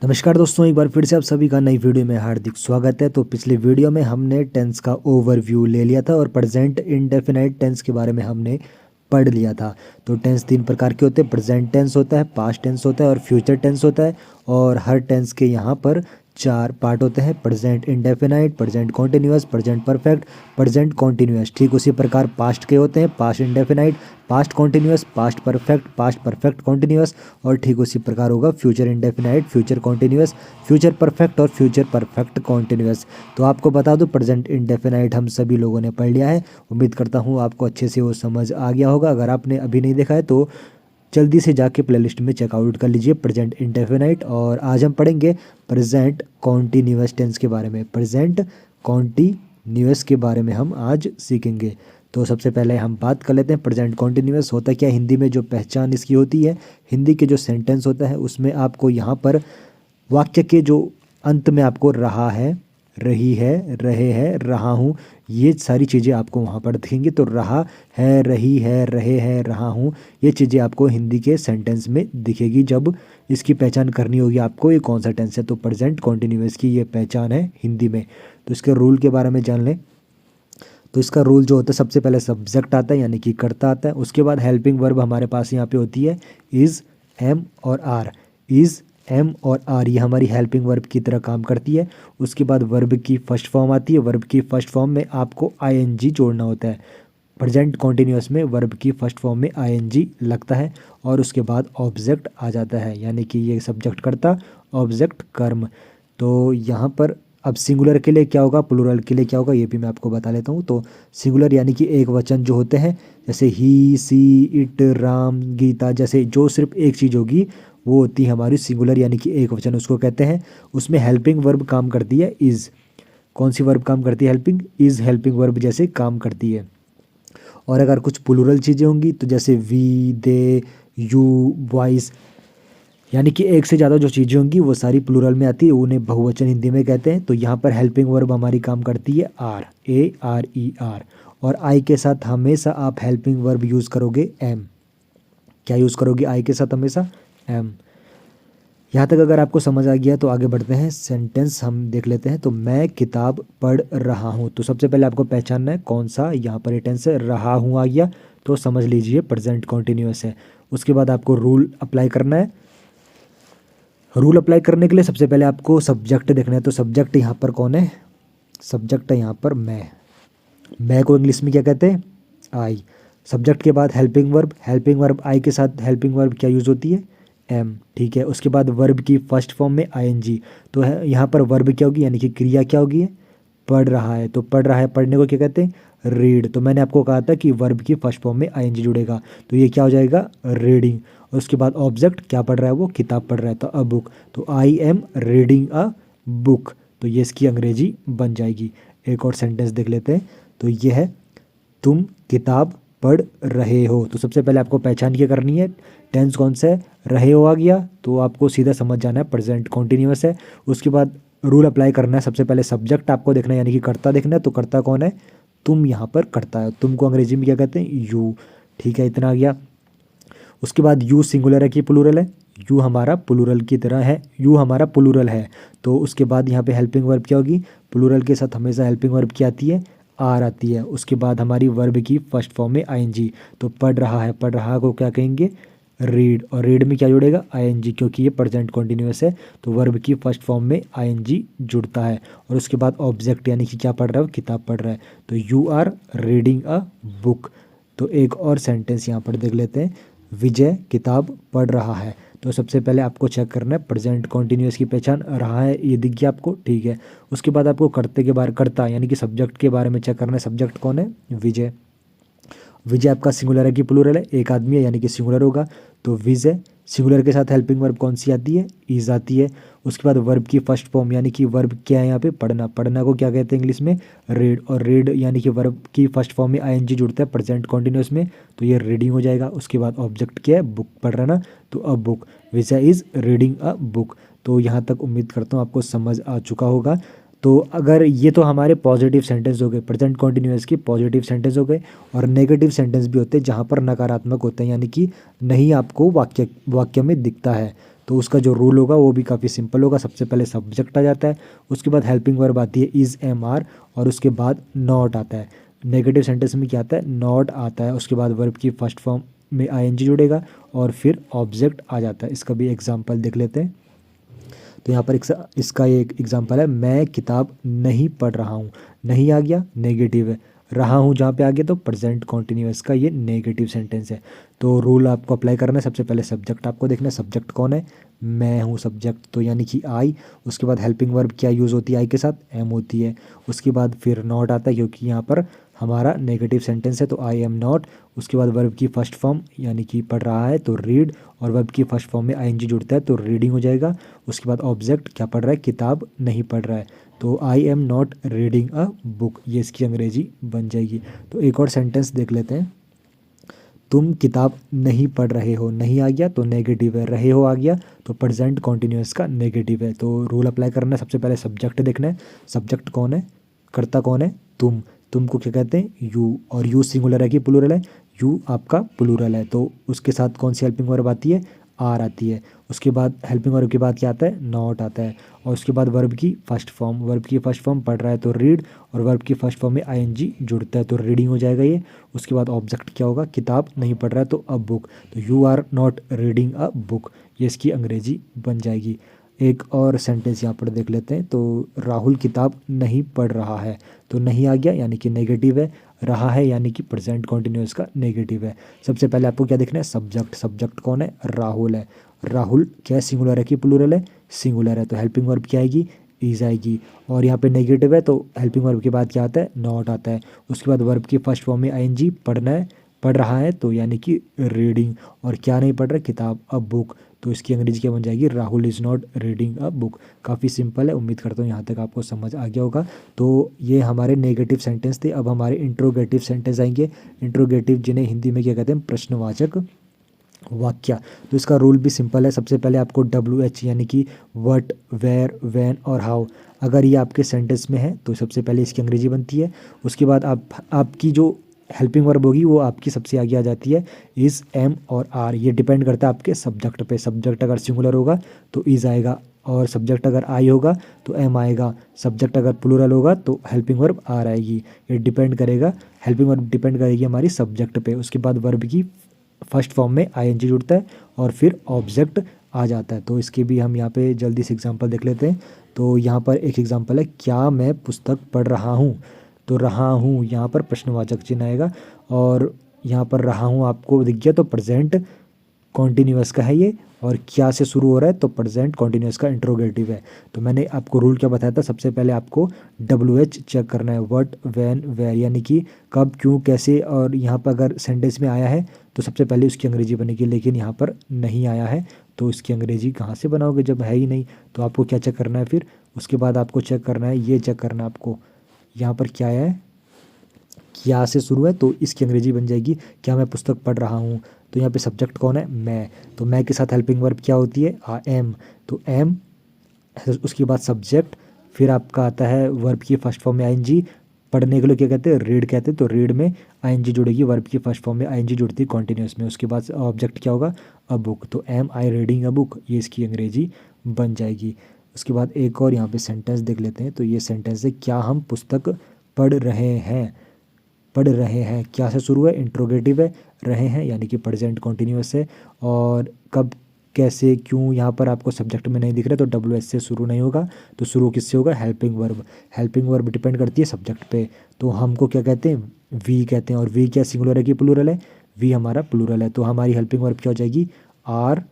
नमस्कार दोस्तों, एक बार फिर से आप सभी का नई वीडियो में हार्दिक स्वागत है। तो पिछले वीडियो में हमने टेंस का ओवरव्यू ले लिया था और प्रेजेंट इंडेफिनाइट टेंस के बारे में हमने पढ़ लिया था। तो टेंस तीन प्रकार के होते हैं, प्रेजेंट टेंस होता है, पास्ट टेंस होता है और फ्यूचर टेंस होता है। और हर टेंस के यहाँ पर चार पार्ट होते हैं, present indefinite, present continuous, present perfect, present continuous. ठीक उसी प्रकार पास्ट के होते हैं, past indefinite, past continuous, past perfect continuous. और ठीक उसी प्रकार होगा future indefinite, future continuous, future perfect और फ्यूचर परफेक्ट कॉन्टिन्यूअस। तो आपको बता दूं, प्रेजेंट इंडेफिनाइट हम सभी लोगों ने पढ़ लिया है। उम्मीद करता हूं आपको अच्छे से वो समझ आ गया होगा। अगर आपने अभी नहीं देखा है तो जल्दी से जाके प्लेलिस्ट में चेकआउट कर लीजिए प्रेजेंट इंडेफिनाइट। और आज हम पढ़ेंगे प्रेजेंट कॉन्टिन्यूअस टेंस के बारे में। प्रेजेंट कॉन्टिन्यूअस के बारे में हम आज सीखेंगे। तो सबसे पहले हम बात कर लेते हैं प्रेजेंट कॉन्टिन्यूअस होता क्या है। हिंदी में जो पहचान इसकी होती है, हिंदी के जो सेंटेंस होता है उसमें आपको यहाँ पर वाक्य के जो अंत में आपको रहा है, रही है, रहे हैं, रहा हूँ, ये सारी चीज़ें आपको वहाँ पर दिखेंगी। तो रहा है, रही है, रहे हैं, रहा हूँ, ये चीज़ें आपको हिंदी के सेंटेंस में दिखेगी। जब इसकी पहचान करनी होगी आपको ये कौन सा टेंस है, तो प्रेजेंट कॉन्टिन्यूअस की ये पहचान है हिंदी में। तो इसके रूल के बारे में जान लें। तो इसका रूल जो होता है, सबसे पहले सब्जेक्ट आता है यानी कि कर्ता आता है। उसके बाद हेल्पिंग वर्ब हमारे पास यहाँ पे होती है इज़, एम और आर। इज़, एम और आर ये हमारी हेल्पिंग वर्ब की तरह काम करती है। उसके बाद वर्ब की फर्स्ट फॉर्म आती है। वर्ब की फर्स्ट फॉर्म में आपको आईएनजी जोड़ना होता है। प्रेजेंट कॉन्टिन्यूअस में वर्ब की फर्स्ट फॉर्म में आईएनजी लगता है और उसके बाद ऑब्जेक्ट आ जाता है, यानी कि ये सब्जेक्ट कर्ता, ऑब्जेक्ट कर्म। तो यहाँ पर अब सिंगुलर के लिए क्या होगा, प्लूरल के लिए क्या होगा, ये भी मैं आपको बता लेता हूँ। तो सिंगुलर यानी कि एक वचन जो होते हैं, जैसे ही, सी, इट, राम, गीता, जैसे जो सिर्फ एक चीज़ होगी वो होती है हमारी सिंगुलर यानी कि एक वचन, उसको कहते हैं। उसमें हेल्पिंग वर्ब काम करती है इज़। कौन सी वर्ब काम करती है, हेल्पिंग, इज़ हेल्पिंग वर्ब जैसे काम करती है। और अगर कुछ प्लूरल चीज़ें होंगी तो जैसे वी, दे, यू, बॉयज़, यानी कि एक से ज़्यादा जो चीज़ें होंगी वो सारी प्लूरल में आती है, उन्हें बहुवचन हिंदी में कहते हैं। तो यहाँ पर हेल्पिंग वर्ब हमारी काम करती है आर, ARER। और आई के साथ हमेशा आप हेल्पिंग वर्ब यूज़ करोगे एम। क्या यूज़ करोगे आई के साथ, हमेशा एम। यहाँ तक अगर आपको समझ आ गया तो आगे बढ़ते हैं, सेंटेंस हम देख लेते हैं। तो मैं किताब पढ़ रहा हूँ। तो सबसे पहले आपको पहचानना है कौन सा यहाँ पर ये टेंस है। रहा हूँ आ गया तो समझ लीजिए प्रेजेंट कॉन्टिन्यूअस है। उसके बाद आपको रूल अप्लाई करना है। रूल अप्लाई करने के लिए सबसे पहले आपको सब्जेक्ट देखना है। तो सब्जेक्ट यहाँ पर कौन है, सब्जेक्ट है यहाँ पर मैं को इंग्लिश में क्या कहते हैं, आई। सब्जेक्ट के बाद हेल्पिंग वर्ब आई के साथ हेल्पिंग वर्ब क्या यूज़ होती है, एम। ठीक है, उसके बाद वर्ब की फर्स्ट फॉर्म में आईएनजी। तो यहाँ पर वर्ब क्या होगी, यानी कि क्रिया क्या होगी, पढ़ रहा है। तो पढ़ रहा है, पढ़ने को क्या कहते हैं, रीड। तो मैंने आपको कहा था कि वर्ब की फर्स्ट फॉर्म में आईएनजी जुड़ेगा, तो ये क्या हो जाएगा, रीडिंग। और उसके बाद ऑब्जेक्ट क्या पढ़ रहा है, वो किताब पढ़ रहा है, तो अ बुक। तो I am reading a book, तो ये इसकी अंग्रेजी बन जाएगी। एक और सेंटेंस देख लेते हैं। तो ये है तुम किताब पढ़ रहे हो। तो सबसे पहले आपको पहचान क्या करनी है, टेंस कौन सा है, रहे हो आ गया तो आपको सीधा समझ जाना है प्रेजेंट कॉन्टिन्यूअस है। उसके बाद रूल अप्लाई करना है। सबसे पहले सब्जेक्ट आपको देखना है यानी कि कर्ता देखना है। तो कर्ता कौन है, तुम यहाँ पर कर्ता है। तुम को अंग्रेजी में क्या कहते हैं, यू। ठीक है, इतना आ गया। उसके बाद यू सिंगुलर है कि प्लूरल है, यू हमारा प्लूरल की तरह है, यू हमारा प्लूरल है। तो उसके बाद यहाँ पे हेल्पिंग वर्ब क्या होगी, प्लूरल के साथ हमेशा हेल्पिंग वर्ब क्या आती है, आर आती है। उसके बाद हमारी वर्ब की फर्स्ट फॉर्म में आईएनजी। तो पढ़ रहा है, पढ़ रहा को क्या कहेंगे, रीड। और रीड में क्या जुड़ेगा, आईएनजी, क्योंकि ये प्रेजेंट कॉन्टिन्यूअस है तो वर्ब की फर्स्ट फॉर्म में आईएनजी जुड़ता है। और उसके बाद ऑब्जेक्ट यानी कि क्या पढ़ रहा है, किताब पढ़ रहा है, तो you are reading a book. तो एक और सेंटेंस यहाँ पर देख लेते हैं, विजय किताब पढ़ रहा है। तो सबसे पहले आपको चेक करना है प्रेजेंट कॉन्टिन्यूअस की पहचान, रहा है ये दिख गया आपको, ठीक है। उसके बाद आपको करते के बारे, करता यानी कि सब्जेक्ट के बारे में चेक करना है। सब्जेक्ट कौन है, विजय। विजय आपका सिंगुलर है कि प्लूरल है, एक आदमी है यानी कि सिंगुलर होगा। तो विजय, सिंगुलर के साथ हेल्पिंग वर्ब कौन सी आती है, इज आती है। उसके बाद वर्ब की फर्स्ट फॉर्म यानी कि वर्ब क्या है यहाँ पे, पढ़ना। पढ़ना को क्या कहते हैं इंग्लिश में, रीड। और रीड यानी कि वर्ब की फर्स्ट फॉर्म में आईएनजी जुड़ता है प्रेजेंट कॉन्टिन्यूअस में, तो ये रीडिंग हो जाएगा। उसके बाद ऑब्जेक्ट क्या है, बुक पढ़ रहा ना, तो a book, Vijay is reading a book. तो यहाँ तक उम्मीद करता हूँ आपको समझ आ चुका होगा। तो अगर ये तो हमारे पॉजिटिव सेंटेंस हो गए, प्रेजेंट कॉन्टिन्यूअस के पॉजिटिव सेंटेंस हो गए। और नेगेटिव सेंटेंस भी होते हैं जहाँ पर नकारात्मक होते हैं, यानी कि नहीं आपको वाक्य में दिखता है। तो उसका जो रूल होगा वो भी काफ़ी सिंपल होगा। सबसे पहले सब्जेक्ट आ जाता है, उसके बाद हेल्पिंग वर्ब आती है इज़, एम, आर, और उसके बाद नॉट आता है। नेगेटिव सेंटेंस में क्या आता है, नॉट आता है, उसके बाद वर्ब की फर्स्ट फॉर्म में आईएनजी जुड़ेगा और फिर ऑब्जेक्ट आ जाता है। इसका भी एग्जांपल देख लेते हैं। तो यहाँ पर इसका एक एग्जांपल है, मैं किताब नहीं पढ़ रहा हूँ। नहीं आ गया, नेगेटिव है। रहा हूँ जहाँ पे आ गया तो प्रेजेंट कॉन्टिन्यूअस का ये नेगेटिव सेंटेंस है। तो रूल आपको अप्लाई करना है। सबसे पहले सब्जेक्ट आपको देखना है, सब्जेक्ट कौन है, मैं हूँ सब्जेक्ट, तो यानी कि आई। उसके बाद हेल्पिंग वर्ब क्या यूज़ होती है आई के साथ, एम होती है। उसके बाद फिर नॉट आता है क्योंकि यहाँ पर हमारा नेगेटिव सेंटेंस है, तो आई एम नॉट। उसके बाद वर्ब की फर्स्ट फॉर्म यानी कि पढ़ रहा है तो रीड, और वर्ब की फर्स्ट फॉर्म में आईएनजी जुड़ता है तो रीडिंग हो जाएगा। उसके बाद ऑब्जेक्ट क्या पढ़ रहा है, किताब नहीं पढ़ रहा है, तो I am not reading a book, ये इसकी अंग्रेजी बन जाएगी। तो एक और सेंटेंस देख लेते हैं, तुम किताब नहीं पढ़ रहे हो। नहीं आ गया तो नेगेटिव है, रहे हो आ गया तो प्रेजेंट कॉन्टिन्यूअस का नेगेटिव है। तो रूल अप्लाई करना है। सबसे पहले सब्जेक्ट देखना है, सब्जेक्ट कौन है, कर्ता कौन है, तुम को क्या कहते हैं, यू, और यू सिंगुलर है कि प्लूरल है, यू आपका प्लूरल है, तो उसके साथ कौन सी हेल्पिंग वर्ब आती है, आर आती है। उसके बाद हेल्पिंग वर्ब के बाद क्या आता है, नॉट आता है, और उसके बाद वर्ब की फर्स्ट फॉर्म, वर्ब की फर्स्ट फॉर्म पढ़ रहा है तो रीड, और वर्ब की फर्स्ट फॉर्म में आईएनजी जुड़ता है तो रीडिंग हो जाएगा ये। उसके बाद ऑब्जेक्ट क्या होगा, किताब नहीं पढ़ रहा है तो अ बुक, तो you are not reading a book, ये इसकी अंग्रेजी बन जाएगी। एक और सेंटेंस यहाँ पर देख लेते हैं, तो राहुल किताब नहीं पढ़ रहा है। तो नहीं आ गया यानी कि नेगेटिव है, रहा है यानी कि प्रेजेंट कॉन्टिन्यूअस का नेगेटिव है। सबसे पहले आपको क्या देखना है, सब्जेक्ट, सब्जेक्ट कौन है, राहुल है। राहुल क्या सिंगुलर है कि प्लूरल है, सिंगुलर है, तो हेल्पिंग वर्ब क्या आएगी, इज आएगी। और यहाँ पे नेगेटिव है तो हेल्पिंग वर्ब के बाद क्या आता है, नॉट आता है। उसके बाद वर्ब की फर्स्ट फॉर्म में आईएनजी, पढ़ना है, पढ़ रहा है तो यानी कि रीडिंग, और क्या नहीं पढ़ रहा, किताब, अ बुक, तो इसकी अंग्रेजी क्या बन जाएगी, Rahul is not reading a book. काफ़ी सिंपल है, उम्मीद करता हूँ यहाँ तक आपको समझ आ गया होगा। तो ये हमारे नेगेटिव सेंटेंस थे। अब हमारे इंट्रोगेटिव सेंटेंस आएंगे। इंट्रोगेटिव जिन्हें हिंदी में क्या कहते हैं, प्रश्नवाचक वाक्य। तो इसका रूल भी सिंपल है। सबसे पहले आपको WH यानी कि व्हाट, वेयर, व्हेन और हाउ, अगर ये आपके सेंटेंस में है तो सबसे पहले इसकी अंग्रेजी बनती है। उसके बाद आपकी जो हेल्पिंग वर्ब होगी वो आपकी सबसे आगे आ जाती है, इज़, एम और आर। ये डिपेंड करता है आपके सब्जेक्ट पे। सब्जेक्ट अगर सिंगुलर होगा तो इज़ आएगा, और सब्जेक्ट अगर आई होगा तो एम आएगा, सब्जेक्ट अगर प्लूरल होगा तो हेल्पिंग वर्ब आर आएगी। ये डिपेंड करेगा, हेल्पिंग वर्ब डिपेंड करेगी हमारी सब्जेक्ट पे। उसके बाद वर्ब की फर्स्ट फॉर्म में आईएनजी जुड़ता है और फिर ऑब्जेक्ट आ जाता है। तो इसके भी हम यहाँ पे जल्दी से एग्जांपल देख लेते हैं। तो यहाँ पर एक एग्जांपल है, क्या मैं पुस्तक पढ़ रहा हूँ। तो रहा हूँ यहाँ पर प्रश्नवाचक चिन्ह आएगा, और यहाँ पर रहा हूँ आपको दिख गया तो प्रेजेंट कॉन्टिन्यूअस का है ये, और क्या से शुरू हो रहा है तो प्रेजेंट कॉन्टिन्यूअस का इंट्रोगेटिव है। तो मैंने आपको रूल क्या बताया था, सबसे पहले आपको WH चेक करना है, व्हाट, व्हेन, वेयर, यानी कि कब, क्यों, कैसे। और यहाँ पर अगर सेंटेंस में आया है तो सबसे पहले उसकी अंग्रेजी बनेगी, लेकिन यहाँ पर नहीं आया है तो इसकी अंग्रेजी कहाँ से बनाओगे जब है ही नहीं। तो आपको क्या चेक करना है फिर, उसके बाद आपको चेक करना है, ये चेक करना है आपको, यहाँ पर क्या है, क्या से शुरू है तो इसकी अंग्रेजी बन जाएगी, क्या मैं पुस्तक पढ़ रहा हूँ। तो यहाँ पे सब्जेक्ट कौन है, मैं, तो मैं के साथ हेल्पिंग वर्ब क्या होती है, एम, तो एम, उसके बाद सब्जेक्ट, फिर आपका आता है वर्ब की फर्स्ट फॉर्म में आईएनजी, पढ़ने के लिए क्या कहते हैं, रीड कहते हैं, तो रीड में आईएनजी जुड़ेगी, वर्ब की फर्स्ट फॉर्म में आईएनजी जुड़ती है कॉन्टिन्यूस में। उसके बाद ऑब्जेक्ट क्या होगा, अ बुक, तो am I reading a book, ये इसकी अंग्रेजी बन जाएगी। उसके बाद एक और यहाँ पे सेंटेंस देख लेते हैं। तो ये सेंटेंस है, क्या हम पुस्तक पढ़ रहे हैं। पढ़ रहे हैं क्या से शुरू है, इंट्रोगेटिव है, रहे हैं यानी कि प्रेजेंट कॉन्टिन्यूअस है, और कब, कैसे, क्यों यहाँ पर आपको सब्जेक्ट में नहीं दिख रहा तो WH से शुरू नहीं होगा, तो शुरू किससे होगा, helping verb. Helping verb depend करती है सब्जेक्ट पे, तो हमको क्या कहते हैं, वी कहते हैं। और वी क्या सिंगुलर है कि प्लूरल है, वी हमारा प्लूरल है, तो हमारी हेल्पिंग वर्ब क्या हो जाएगी, आर,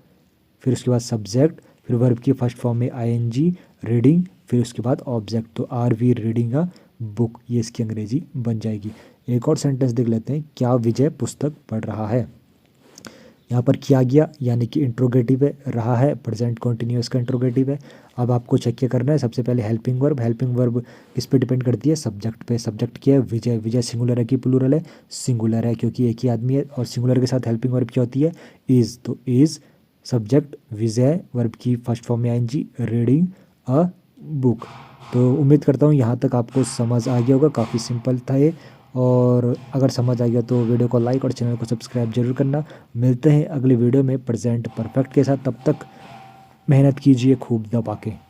फिर उसके बाद सब्जेक्ट, फिर वर्ब की फर्स्ट फॉर्म में आईएनजी, रीडिंग, फिर उसके बाद ऑब्जेक्ट, तो are we reading a book, ये इसकी अंग्रेजी बन जाएगी। एक और सेंटेंस देख लेते हैं, क्या विजय पुस्तक पढ़ रहा है। यहाँ पर किया गया यानी कि इंट्रोगेटिव है, रहा है प्रेजेंट कॉन्टिन्यूअस का इंट्रोगेटिव है। अब आपको चेक क्या करना है, सबसे पहले हेल्पिंग वर्ब। हेल्पिंग वर्ब किस पे डिपेंड करती है, सब्जेक्ट पे। सब्जेक्ट क्या है, विजय। विजय सिंगुलर है कि प्लूरल है, सिंगुलर है क्योंकि एक ही आदमी है, और सिंगुलर के साथ हेल्पिंग वर्ब क्या होती है, इज़, तो इज़, सब्जेक्ट विजय, वर्ब की फर्स्ट फॉर्म में आईएनजी, रीडिंग अ बुक। तो उम्मीद करता हूँ यहाँ तक आपको समझ आ गया होगा, काफ़ी सिंपल था ये। और अगर समझ आ गया तो वीडियो को लाइक और चैनल को सब्सक्राइब जरूर करना। मिलते हैं अगली वीडियो में प्रेजेंट परफेक्ट के साथ, तब तक मेहनत कीजिए खूब दबा के।